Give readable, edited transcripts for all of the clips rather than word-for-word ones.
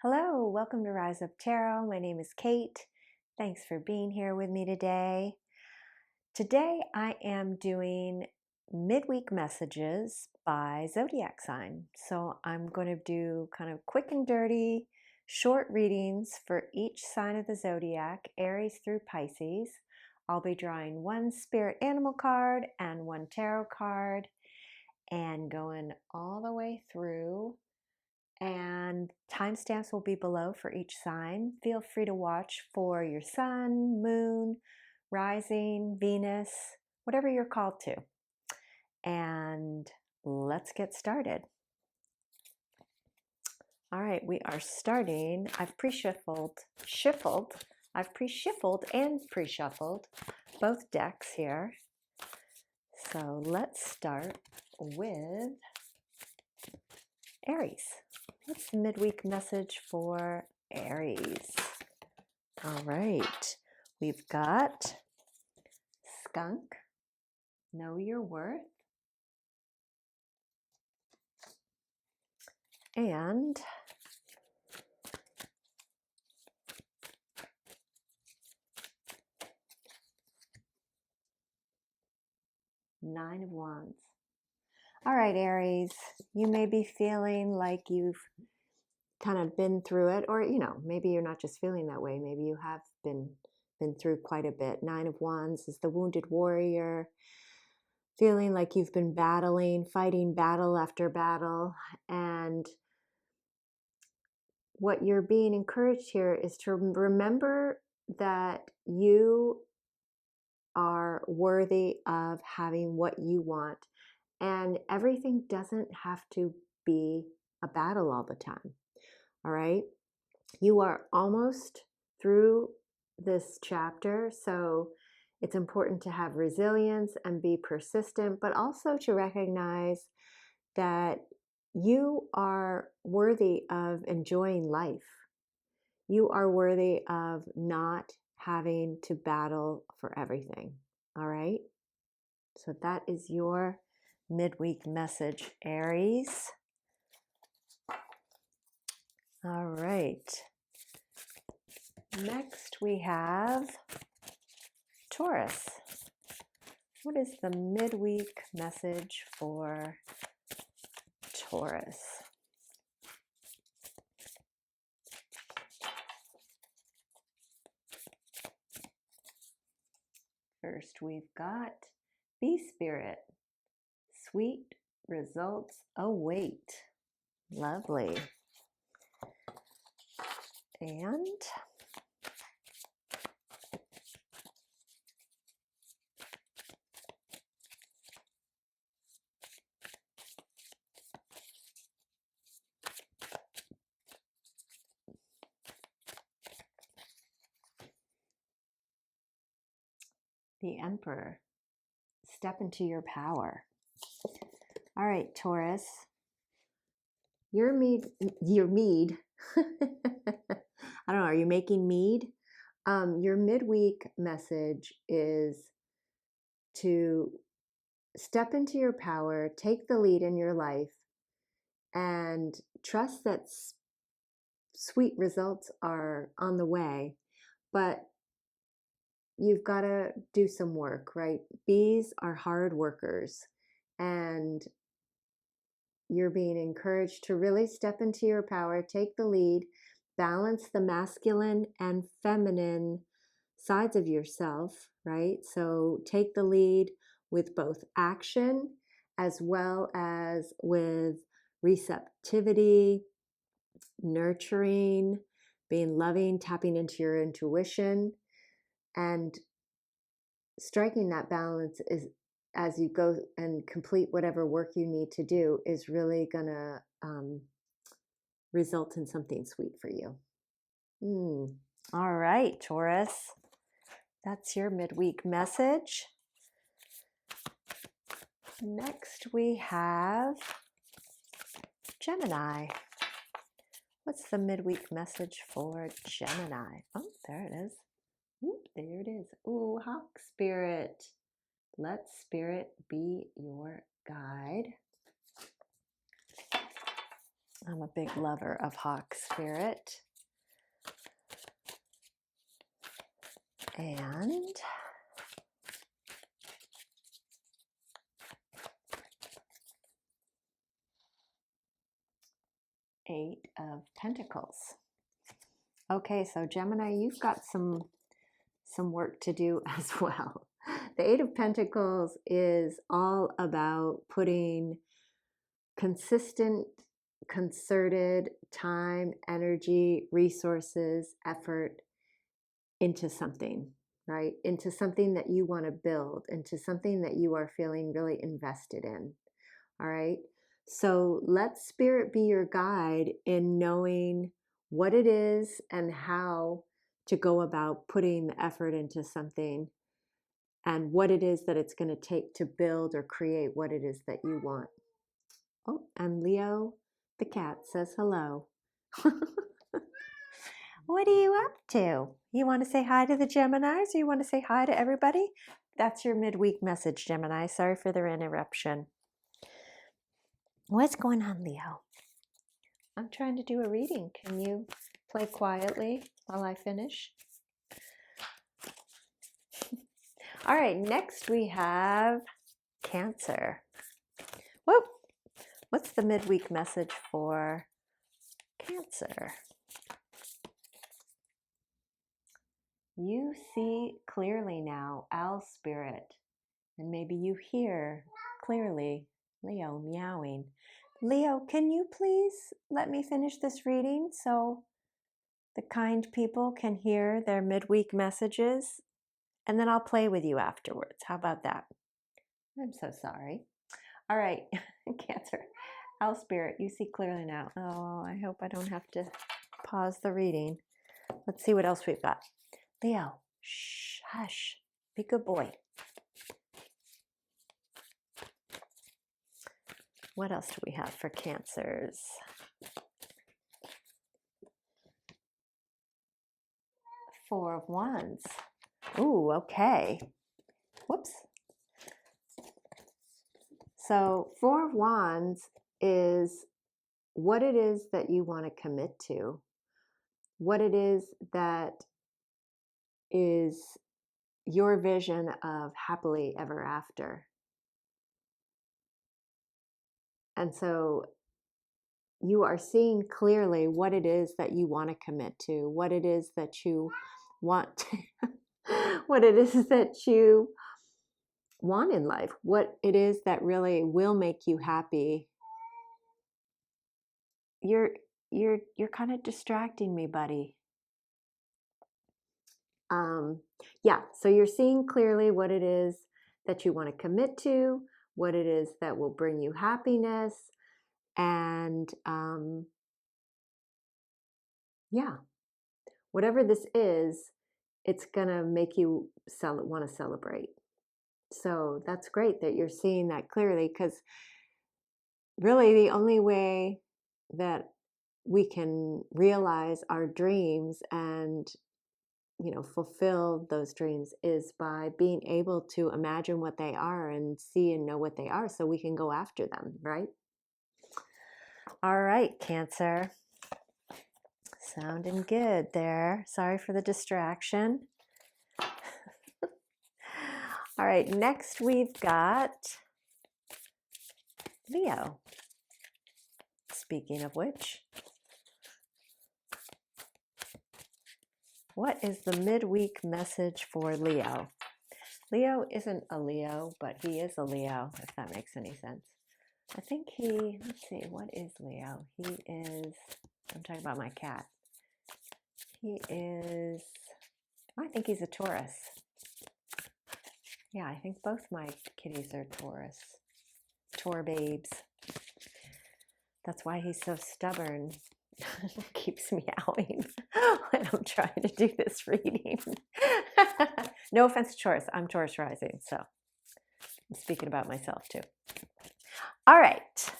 Hello, welcome to Rise Up Tarot. My name is Kate. Thanks for being here with me today. Today I am doing midweek messages by zodiac sign. So I'm going to do kind of quick and dirty, short readings for each sign of the zodiac, Aries through Pisces. I'll be drawing one spirit animal card and one tarot card and going all the way through. And timestamps will be below for each sign. Feel free to watch for your sun, moon, rising, Venus, whatever you're called to. And let's get started. All right, we are starting. I've pre-shuffled and pre-shuffled both decks here. So let's start with Aries. What's the midweek message for Aries? All right, we've got skunk, know your worth, and Nine of Wands. All right, Aries, you may be feeling like you've kind of been through it, or maybe you're not just feeling that way. Maybe you have been through quite a bit. Nine of Wands is the wounded warrior, feeling like you've been fighting battle after battle. And what you're being encouraged here is to remember that you are worthy of having what you want. And everything doesn't have to be a battle all the time. All right. You are almost through this chapter. So it's important to have resilience and be persistent, but also to recognize that you are worthy of enjoying life. You are worthy of not having to battle for everything. All right. So that is your midweek message, Aries. All right. Next we have Taurus. What is the midweek message for Taurus? First, we've got Bee Spirit. Sweet results await. Lovely. And the Emperor. Step into your power. All right, Taurus. Your mead. I don't know. Are you making mead? Your midweek message is to step into your power, take the lead in your life, and trust that sweet results are on the way. But you've got to do some work, right? Bees are hard workers, and you're being encouraged to really step into your power, take the lead, balance the masculine and feminine sides of yourself, right? So take the lead with both action as well as with receptivity, nurturing, being loving, tapping into your intuition, and striking that balance is, as you go and complete whatever work you need to do, is really gonna result in something sweet for you. All right, Taurus, that's your midweek message. Next we have Gemini. What's the midweek message for Gemini? Oh, there it is. Ooh, there it is. Ooh, Hawk Spirit. Let Spirit be your guide. I'm a big lover of hawk spirit. And Eight of Pentacles. Okay, so Gemini, you've got some work to do as well. The Eight of Pentacles is all about putting consistent, concerted time, energy, resources, effort into something, right? Into something that you want to build, into something that you are feeling really invested in. All right. So let Spirit be your guide in knowing what it is and how to go about putting the effort into something and what it is that it's going to take to build or create what it is that you want. Oh, and Leo, the cat, says hello. What are you up to? You want to say hi to the Geminis or you want to say hi to everybody? That's your midweek message, Gemini. Sorry for the interruption. What's going on, Leo? I'm trying to do a reading. Can you play quietly while I finish? All right, next we have Cancer. Whoop! What's the midweek message for Cancer? You see clearly now, owl spirit, and maybe you hear clearly Leo meowing. Leo, can you please let me finish this reading so the kind people can hear their midweek messages? And then I'll play with you afterwards. How about that? I'm so sorry. All right, Cancer. Owl spirit, you see clearly now. Oh, I hope I don't have to pause the reading. Let's see what else we've got. Leo, shh, hush. Be a good boy. What else do we have for Cancers? Four of Wands. Ooh, okay. Whoops. So Four of Wands is what it is that you want to commit to, what it is that is your vision of happily ever after. And so you are seeing clearly what it is that you want to commit to, what it is that you want to, what it is that you want in life, what it is that really will make you happy. You're kind of distracting me, buddy. Yeah, so you're seeing clearly what it is that you want to commit to, what it is that will bring you happiness, and yeah, whatever this is, it's gonna make you want to celebrate. So that's great that you're seeing that clearly, because really the only way that we can realize our dreams and fulfill those dreams is by being able to imagine what they are and see and know what they are so we can go after them, right? All right, Cancer. Sounding good there. Sorry for the distraction. All right, next we've got Leo. Speaking of which, what is the midweek message for Leo? Leo isn't a Leo, but he is a Leo, if that makes any sense. I think let's see, what is Leo? He is, I'm talking about my cat. I think he's a Taurus. Yeah, I think both my kitties are Taurus. Taur babes. That's why he's so stubborn. Keeps meowing when I'm trying to do this reading. No offense to Taurus. I'm Taurus rising, so I'm speaking about myself too. All right.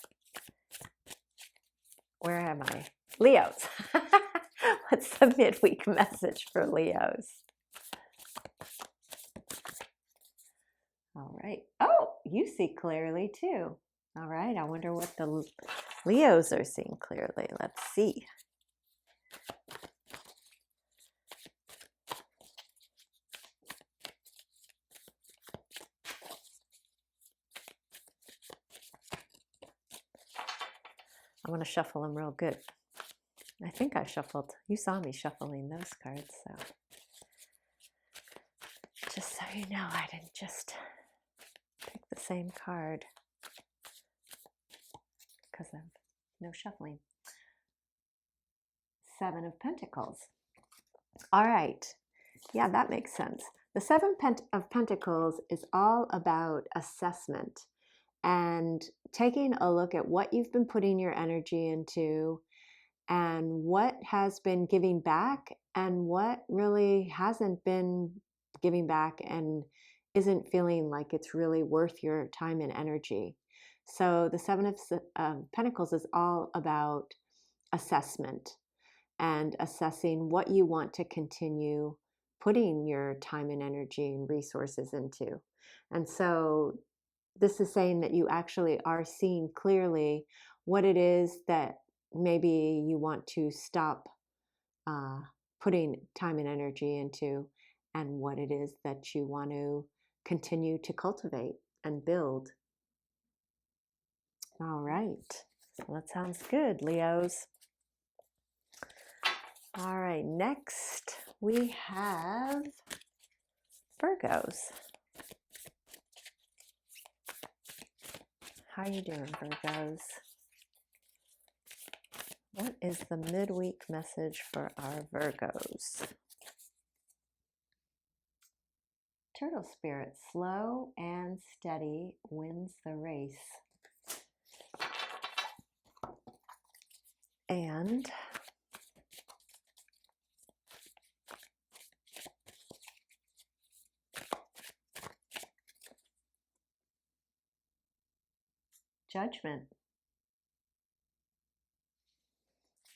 Where am I? Leos. What's the midweek message for Leos? All right. Oh, you see clearly too. All right. I wonder what the Leos are seeing clearly. Let's see. I want to shuffle them real good. I think I shuffled. You saw me shuffling those cards, so just so you know, I didn't just pick the same card because of no shuffling. Seven of Pentacles. All right. Yeah, that makes sense. The Seven of Pentacles is all about assessment and taking a look at what you've been putting your energy into and what has been giving back and what really hasn't been giving back and isn't feeling like it's really worth your time and energy. So the Seven of Pentacles is all about assessment and assessing what you want to continue putting your time and energy and resources into. And so this is saying that you actually are seeing clearly what it is that maybe you want to stop putting time and energy into, and what it is that you want to continue to cultivate and build. All right. Well, that sounds good, Leos. All right, next we have Virgos. How you doing, Virgos? What is the midweek message for our Virgos? Turtle Spirit, slow and steady wins the race. And Judgment.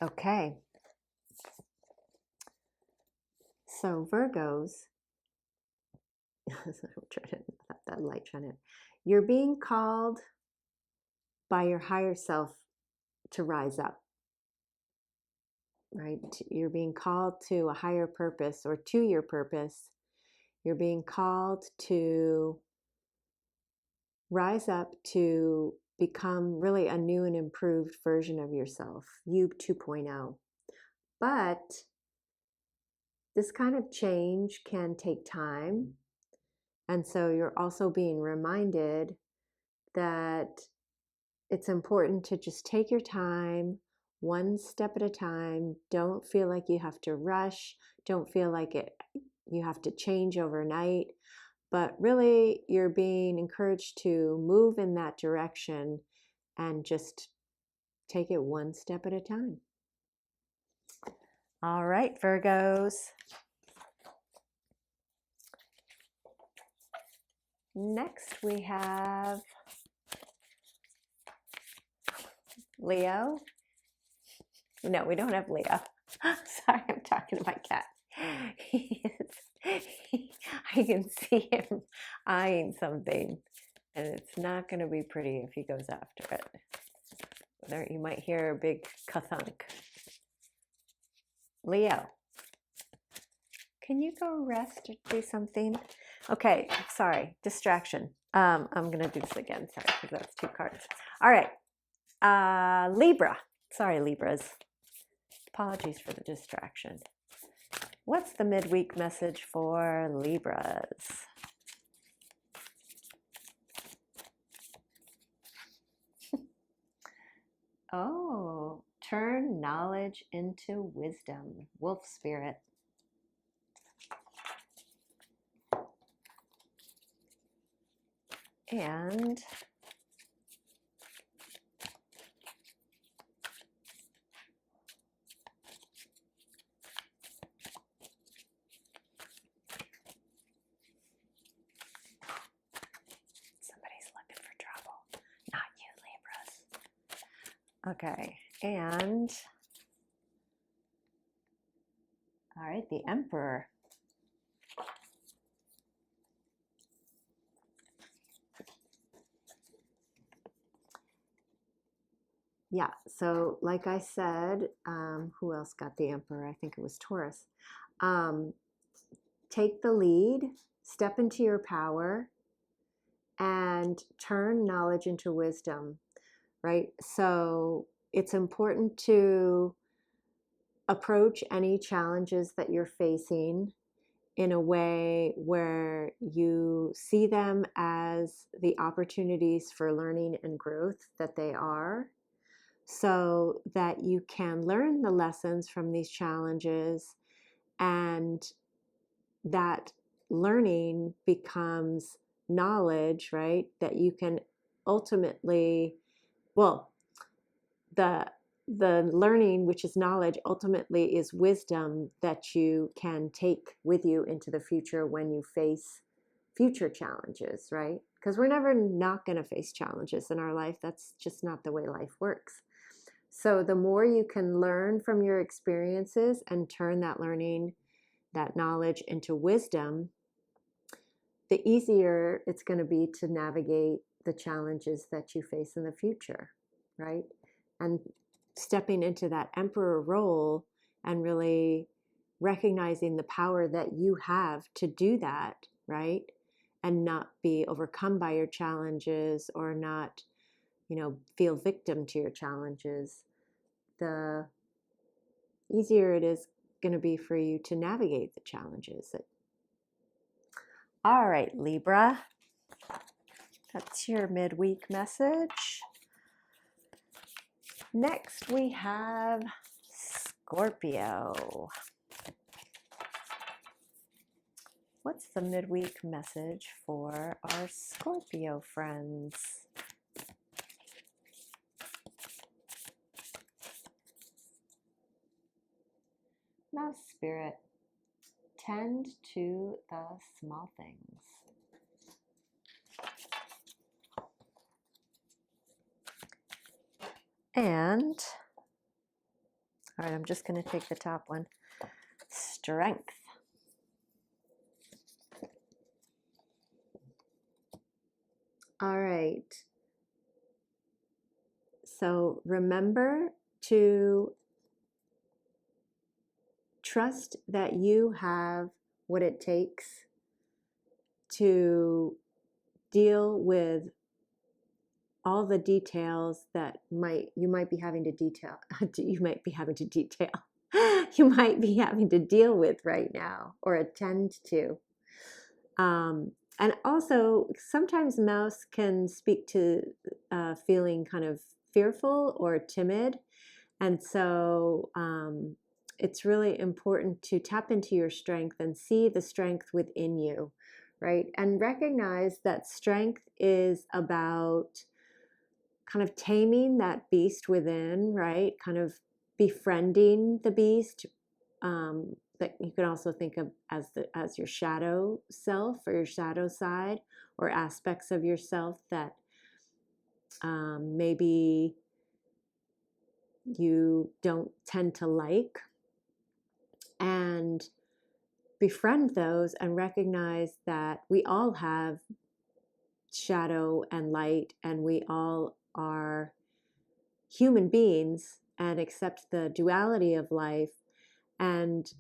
Okay. So Virgos, I'm trying to have that light shine in. You're being called by your higher self to rise up, right? You're being called to a higher purpose or to your purpose. You're being called to rise up to become really a new and improved version of yourself, you 2.0. But this kind of change can take time. And so you're also being reminded that it's important to just take your time, one step at a time. Don't feel like you have to rush. Don't feel like you have to change overnight. But really, you're being encouraged to move in that direction and just take it one step at a time. All right, Virgos. Next, we have Leo. No, we don't have Leo. Sorry, I'm talking to my cat. I can see him eyeing something, and it's not going to be pretty if he goes after it. There, you might hear a big ka-thunk. Leo, can you go rest or do something? Okay, sorry, distraction. I'm going to do this again, sorry, because that's two cards. All right, Libra. Sorry, Libras. Apologies for the distraction. What's the midweek message for Libras? Oh, turn knowledge into wisdom. Wolf spirit. And somebody's looking for trouble. Not you, Libras. Okay, and all right, the Emperor. Yeah, so like I said, who else got the Emperor? I think it was Taurus. Um, take the lead, step into your power, and turn knowledge into wisdom, right? So it's important to approach any challenges that you're facing in a way where you see them as the opportunities for learning and growth that they are, so that you can learn the lessons from these challenges, and that learning becomes knowledge, right? That you can ultimately, well, the learning, which is knowledge, ultimately is wisdom that you can take with you into the future when you face future challenges, right? Because we're never not going to face challenges in our life. That's just not the way life works. So the more you can learn from your experiences and turn that learning, that knowledge into wisdom, the easier it's going to be to navigate the challenges that you face in the future, right? And stepping into that emperor role and really recognizing the power that you have to do that, right? And not be overcome by your challenges, or not, feel victim to your challenges, the easier it is going to be for you to navigate the challenges. All right, Libra, that's your midweek message. Next, we have Scorpio. What's the midweek message for our Scorpio friends? Now, Spirit, tend to the small things. And, all right, I'm just going to take the top one. Strength. All right. So remember to trust that you have what it takes to deal with all the details that you might be having to you might be having to deal with right now, or attend to. And also, sometimes mouse can speak to feeling kind of fearful or timid. And so it's really important to tap into your strength and see the strength within you, right? And recognize that strength is about kind of taming that beast within, right? Kind of befriending the beast. That you can also think of as your shadow self, or your shadow side, or aspects of yourself that maybe you don't tend to like, and befriend those and recognize that we all have shadow and light, and we all are human beings, and accept the duality of life. And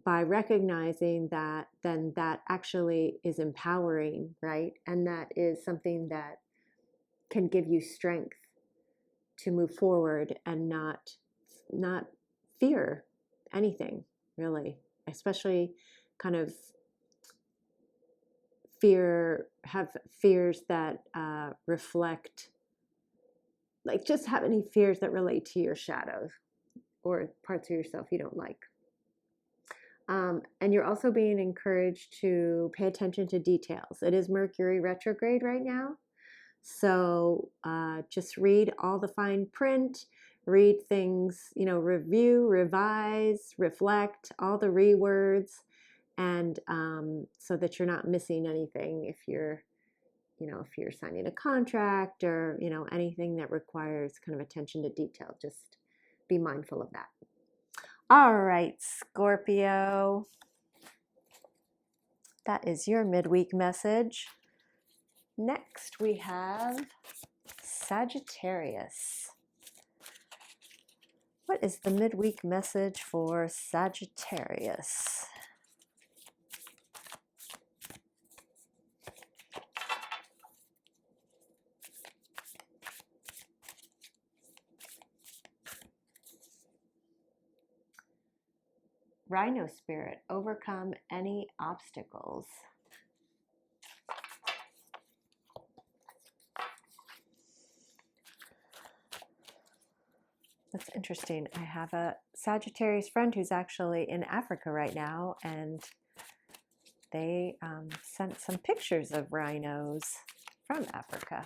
by recognizing that, then that actually is empowering, right? And that is something that can give you strength to move forward and not fear anything, really. Especially kind of have fears that reflect, like, just have any fears that relate to your shadows or parts of yourself you don't like. And you're also being encouraged to pay attention to details. It is Mercury retrograde right now. So just read all the fine print, read things, review, revise, reflect, all the rewords, and so that you're not missing anything if you're signing a contract, or, anything that requires kind of attention to detail. Just be mindful of that. All right, Scorpio. That is your midweek message. Next, we have Sagittarius. What is the midweek message for Sagittarius? Rhino spirit, overcome any obstacles. That's interesting. I have a Sagittarius friend who's actually in Africa right now, and they sent some pictures of rhinos from Africa.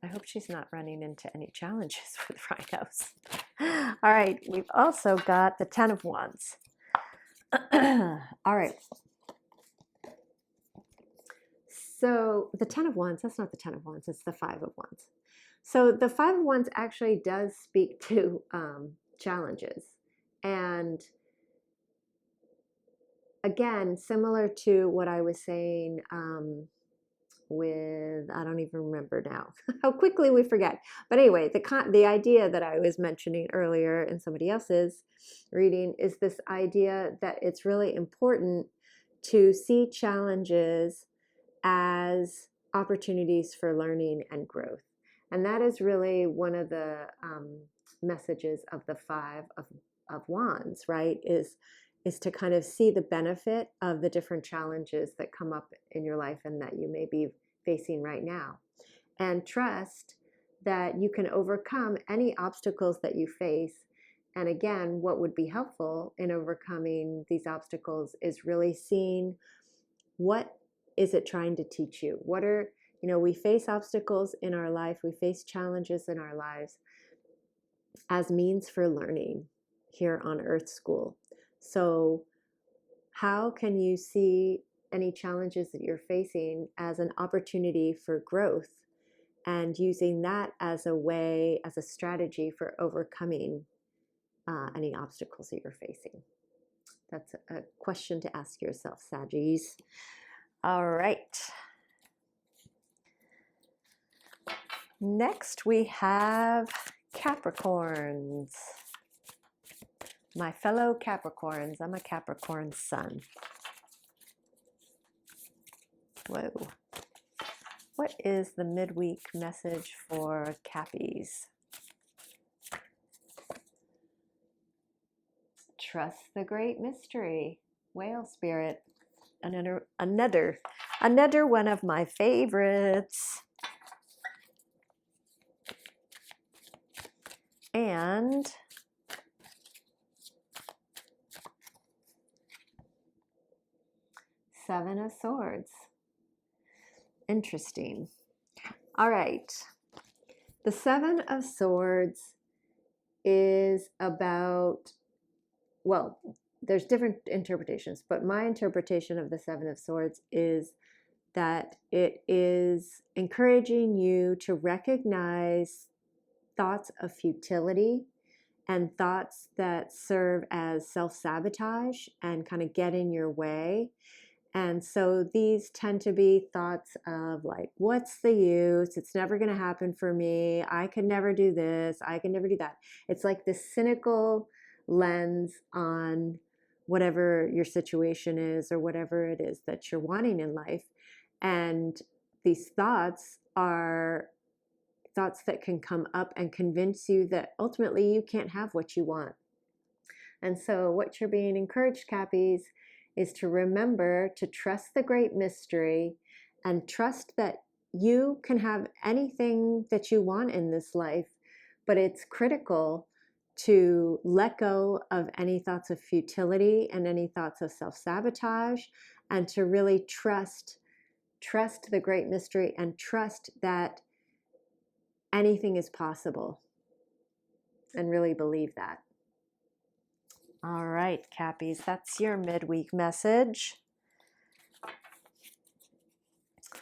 I hope she's not running into any challenges with rhinos. All right, we've also got the Ten of Wands. All right. So the Ten of Wands, that's not the Ten of Wands, it's the Five of Wands. So the Five of Wands actually does speak to challenges. And again, similar to what I was saying with, I don't even remember now how quickly we forget. But anyway, the idea that I was mentioning earlier in somebody else's reading is this idea that it's really important to see challenges as opportunities for learning and growth. And that is really one of the messages of the Five of Wands, right? Is to kind of see the benefit of the different challenges that come up in your life and that you may be facing right now. And trust that you can overcome any obstacles that you face. And again, what would be helpful in overcoming these obstacles is really seeing what is it trying to teach you? What are, we face obstacles in our life, we face challenges in our lives as means for learning here on Earth School. So how can you see any challenges that you're facing as an opportunity for growth and using that as a way, as a strategy for overcoming any obstacles that you're facing? That's a question to ask yourself, Saggies. All right. Next we have Capricorns. My fellow Capricorns, I'm a Capricorn sun. Whoa. What is the midweek message for Cappies? Trust the great mystery. Whale spirit. Another one of my favorites. And Seven of Swords. Interesting. All right. The Seven of Swords is about, well, there's different interpretations, but my interpretation of the Seven of Swords is that it is encouraging you to recognize thoughts of futility and thoughts that serve as self-sabotage and kind of get in your way. And so these tend to be thoughts of like, what's the use? It's never going to happen for me. I could never do this. I can never do that. It's like this cynical lens on whatever your situation is or whatever it is that you're wanting in life. And these thoughts are thoughts that can come up and convince you that ultimately you can't have what you want. And so what you're being encouraged, Cappies, is to remember to trust the great mystery and trust that you can have anything that you want in this life, but it's critical to let go of any thoughts of futility and any thoughts of self-sabotage, and to really trust the great mystery and trust that anything is possible, and really believe that. All right, Cappies, that's your midweek message.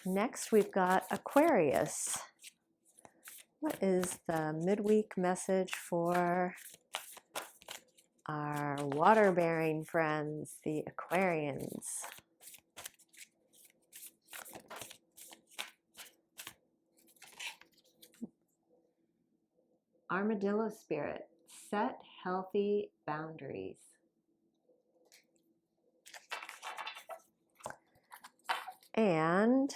Next, we've got Aquarius. What is the midweek message for our water-bearing friends, the Aquarians? Armadillo spirit, set healthy boundaries. And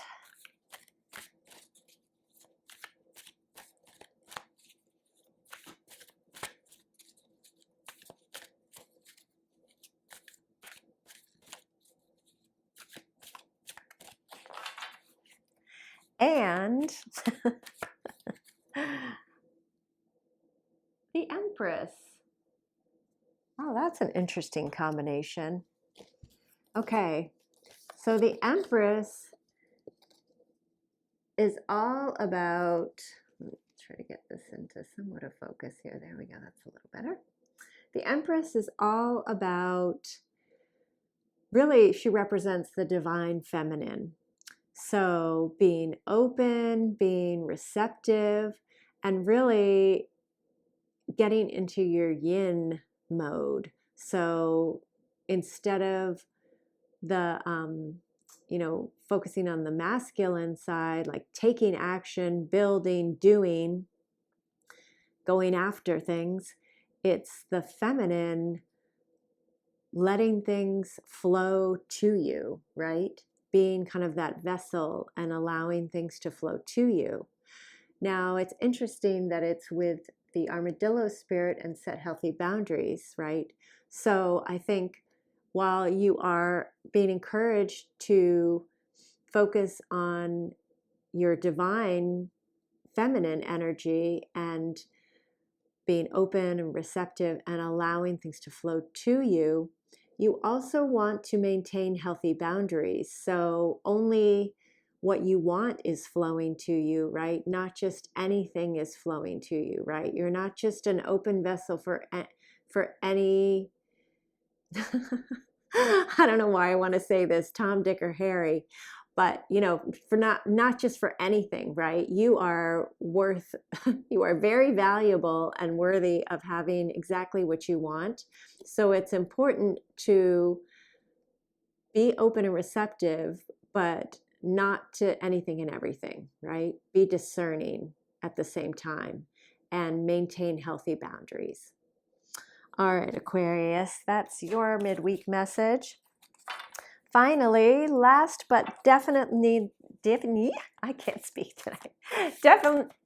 the Empress. Oh, that's an interesting combination. Okay, so the Empress is all about, let me try to get this into somewhat of focus here. There we go, that's a little better. The Empress is all about, really, she represents the divine feminine. So being open, being receptive, and really getting into your yin mode. So instead of the, focusing on the masculine side, like taking action, building, doing, going after things, it's the feminine letting things flow to you, right? Being kind of that vessel and allowing things to flow to you. Now, it's interesting that it's with the Armadillo spirit and set healthy boundaries, right? So I think while you are being encouraged to focus on your divine feminine energy and being open and receptive and allowing things to flow to you, you also want to maintain healthy boundaries. So only what you want is flowing to you, right? Not just anything is flowing to you, right? You're not just an open vessel for any I don't know why I want to say this, Tom, Dick, or Harry, but for not just for anything, right? You are you are very valuable and worthy of having exactly what you want. So it's important to be open and receptive, but not to anything and everything, right? Be discerning at the same time and maintain healthy boundaries. All right, Aquarius, that's your midweek message. Finally, last but definitely, I can't speak tonight.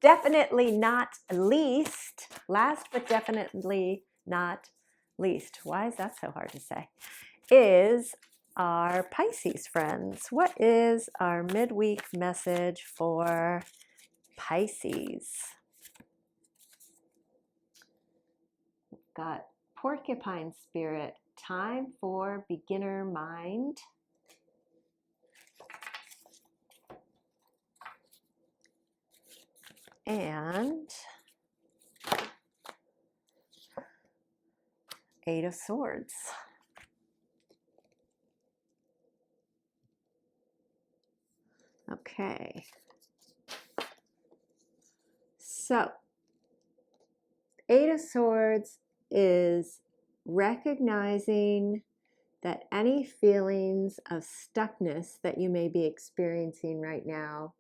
Definitely not least, last but definitely not least, why is that so hard to say, is our Pisces friends. What is our midweek message for Pisces? We've got Porcupine spirit, time for beginner mind. And Eight of Swords. Okay. So, Eight of Swords is recognizing that any feelings of stuckness that you may be experiencing right now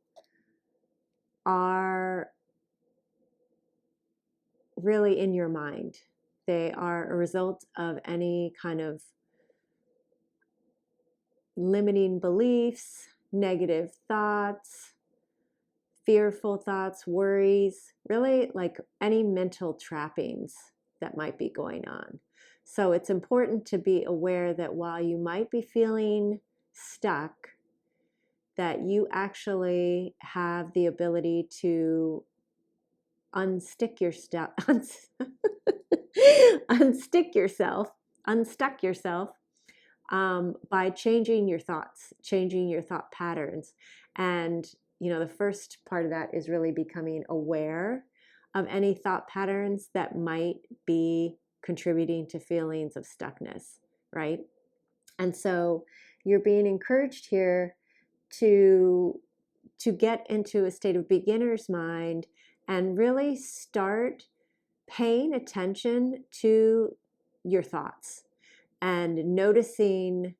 are really in your mind. They are a result of any kind of limiting beliefs, negative thoughts, fearful thoughts, worries, really like any mental trappings that might be going on. So it's important to be aware that while you might be feeling stuck, that you actually have the ability to unstuck yourself by changing your thoughts, changing your thought patterns. And the first part of that is really becoming aware of any thought patterns that might be contributing to feelings of stuckness, right? And so you're being encouraged here to get into a state of beginner's mind and really start paying attention to your thoughts and noticing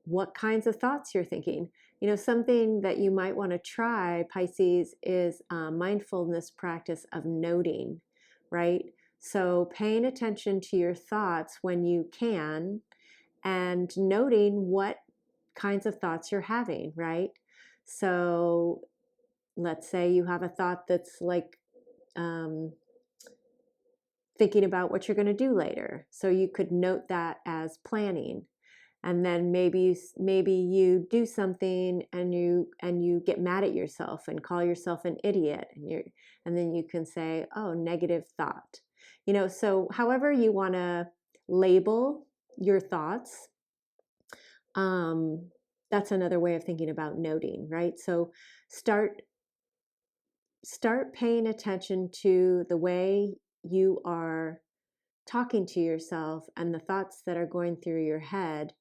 what kinds of thoughts you're thinking. Something that you might want to try, Pisces, is a mindfulness practice of noting. right? So paying attention to your thoughts when you can and noting what kinds of thoughts you're having, right? So let's say you have a thought that's like um, thinking about what you're going to do later. So you could note that as planning. And then maybe you do something and you get mad at yourself and call yourself an idiot, and then you can say, oh, negative thought. So however you want to label your thoughts, that's another way of thinking about noting, right? So start paying attention to the way you are talking to yourself and the thoughts that are going through your head,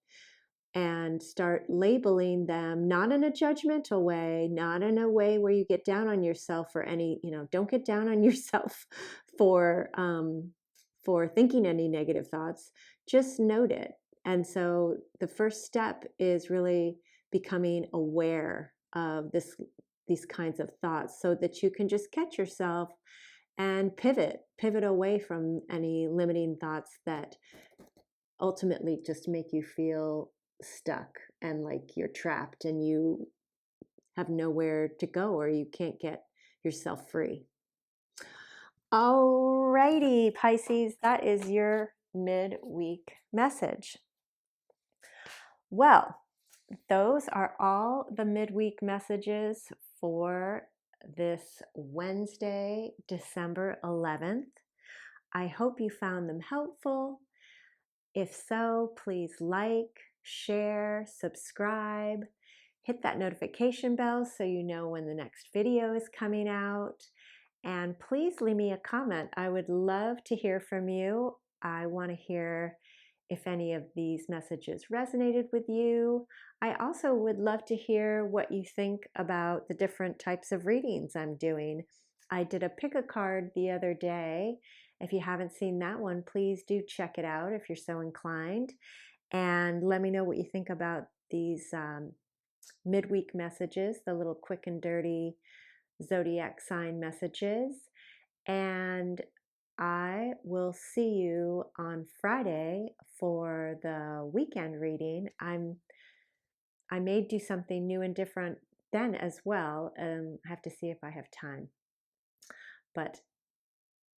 and start labeling them, not in a judgmental way, not in a way where you get down on yourself for any, don't get down on yourself for thinking any negative thoughts. Just note it. And so the first step is really becoming aware of these kinds of thoughts, so that you can just catch yourself and pivot away from any limiting thoughts that ultimately just make you feel stuck and like you're trapped and you have nowhere to go, or you can't get yourself free. Alrighty, Pisces, that is your midweek message. Well, those are all the midweek messages for this Wednesday, December 11th. I hope you found them helpful. If so, please like, share, subscribe, hit that notification bell so you know when the next video is coming out. And please leave me a comment. I would love to hear from you. I want to hear if any of these messages resonated with you. I also would love to hear what you think about the different types of readings I'm doing. I did a pick a card the other day. If you haven't seen that one, please do check it out if you're so inclined. And let me know what you think about these midweek messages, the little quick and dirty Zodiac sign messages. And I will see you on Friday for the weekend reading. I may do something new and different then as well. I have to see if I have time. But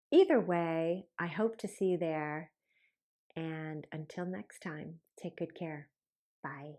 either way, I hope to see you there. And until next time, take good care. Bye.